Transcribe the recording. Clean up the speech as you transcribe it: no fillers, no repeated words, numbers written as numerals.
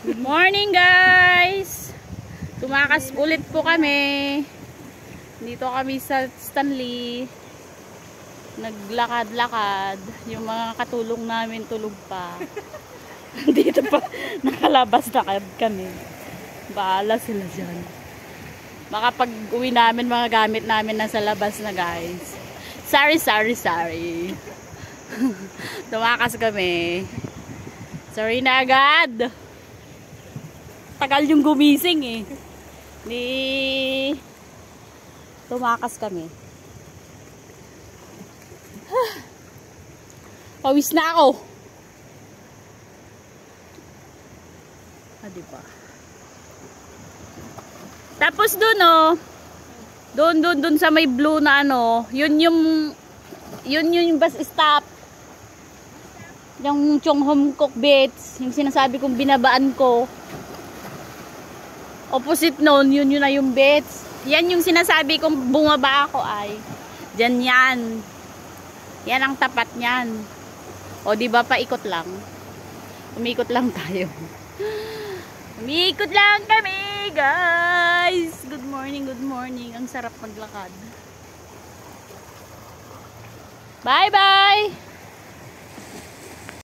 Good morning guys! Tumakas ulit po kami. Dito kami sa Stanley. Naglakad-lakad. Yung mga katulong namin tulog pa. Dito pa nakalabas-lakad kami. Bahala sila dyan. Baka pag uwi namin mga gamit namin nasa labas na guys. Sorry. Tumakas kami. Sorry na agad. Tagal yung gumising eh. Tumakas kami. Pawis na ako. Diba? Tapos dun oh. Doon sa may blue na ano, yun yung bus stop. Yung Chonghom Kok Beach, yung sinasabi kong binabaan ko. Opposite noon, yun na yung beach. Yan yung sinasabi kong bumaba ako ay. Diyan yan. Yan ang tapat niyan. O di ba paikot lang. Umikot lang tayo. Umikot lang kami, guys. Good morning. Ang sarap maglakad. Bye-bye.